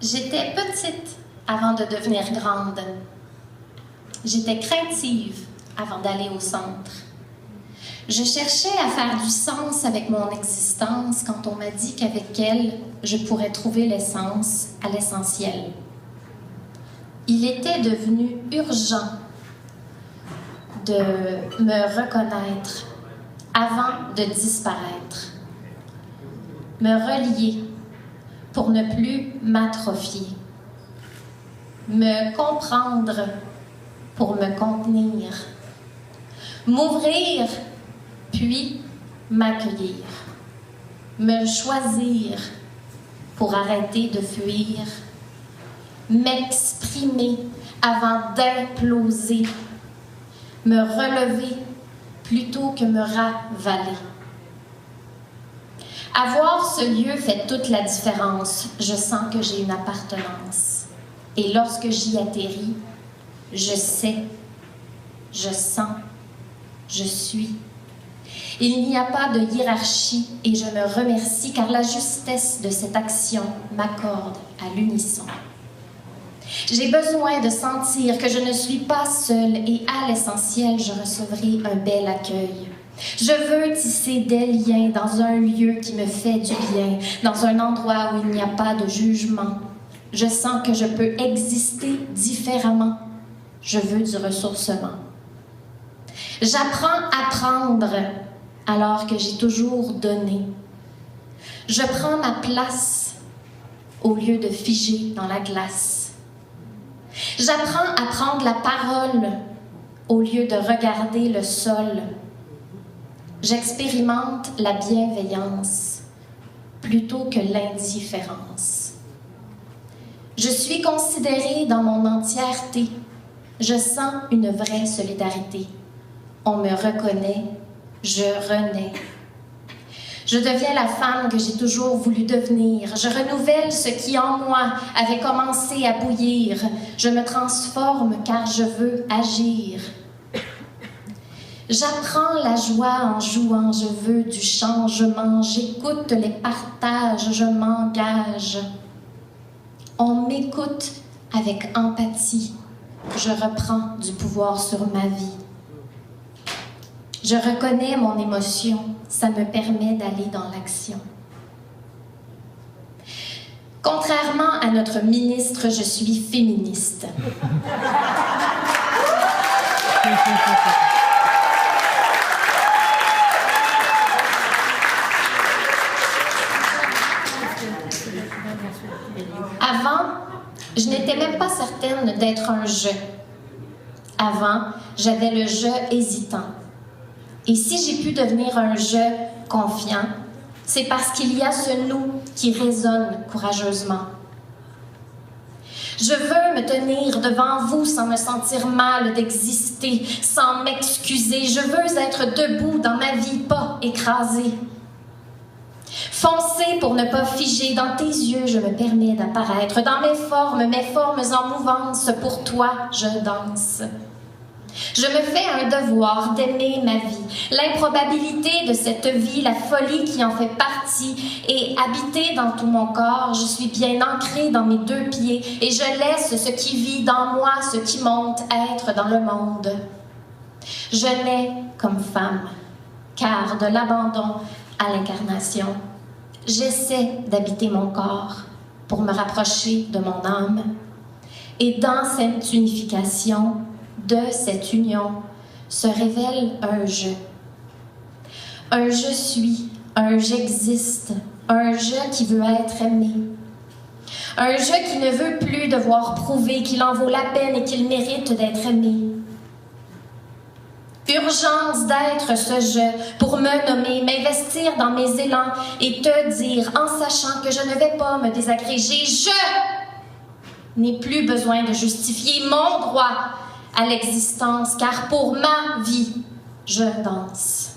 J'étais petite avant de devenir grande. J'étais craintive avant d'aller au centre. Je cherchais à faire du sens avec mon existence quand on m'a dit qu'avec elle, je pourrais trouver l'essence à l'essentiel. Il était devenu urgent de me reconnaître avant de disparaître, me relier pour ne plus m'atrophier, me comprendre pour me contenir, m'ouvrir puis m'accueillir, me choisir pour arrêter de fuir, m'exprimer avant d'imploser, me relever plutôt que me ravaler. Avoir ce lieu fait toute la différence. Je sens que j'ai une appartenance. Et lorsque j'y atterris, je sais, je sens, je suis. Il n'y a pas de hiérarchie et je me remercie car la justesse de cette action m'accorde à l'unisson. J'ai besoin de sentir que je ne suis pas seule et à l'essentiel, je recevrai un bel accueil. Je veux tisser des liens dans un lieu qui me fait du bien, dans un endroit où il n'y a pas de jugement. Je sens que je peux exister différemment. Je veux du ressourcement. J'apprends à prendre alors que j'ai toujours donné. Je prends ma place au lieu de figer dans la glace. J'apprends à prendre la parole au lieu de regarder le sol. J'expérimente la bienveillance plutôt que l'indifférence. Je suis considérée dans mon entièreté. Je sens une vraie solidarité. On me reconnaît, je renais. Je deviens la femme que j'ai toujours voulu devenir. Je renouvelle ce qui en moi avait commencé à bouillir. Je me transforme car je veux agir. J'apprends la joie en jouant, je veux du changement. J'écoute les partages, je m'engage. On m'écoute avec empathie. Je reprends du pouvoir sur ma vie. Je reconnais mon émotion, ça me permet d'aller dans l'action. Contrairement à notre ministre, je suis féministe. Avant, je n'étais même pas certaine d'être un « je ». Avant, j'avais le « je » hésitant. Et si j'ai pu devenir un « je » confiant, c'est parce qu'il y a ce « nous » qui résonne courageusement. Je veux me tenir devant vous sans me sentir mal d'exister, sans m'excuser. Je veux être debout dans ma vie, pas écrasée. Foncer pour ne pas figer, dans tes yeux, je me permets d'apparaître. Dans mes formes en mouvance, pour toi, je danse. Je me fais un devoir d'aimer ma vie, l'improbabilité de cette vie, la folie qui en fait partie, et habitée dans tout mon corps, je suis bien ancrée dans mes deux pieds, et je laisse ce qui vit dans moi, ce qui monte, être dans le monde. Je nais comme femme, car de l'abandon à l'incarnation, j'essaie d'habiter mon corps pour me rapprocher de mon âme, et dans cette unification, de cette union, se révèle un « je ». Un « je suis », un « j'existe », un « je » qui veut être aimé. Un « je » qui ne veut plus devoir prouver qu'il en vaut la peine et qu'il mérite d'être aimé. Urgence d'être ce « je » pour me nommer, m'investir dans mes élans et te dire, en sachant que je ne vais pas me désagréger, je n'ai plus besoin de justifier mon droit à l'existence, car pour ma vie, je danse.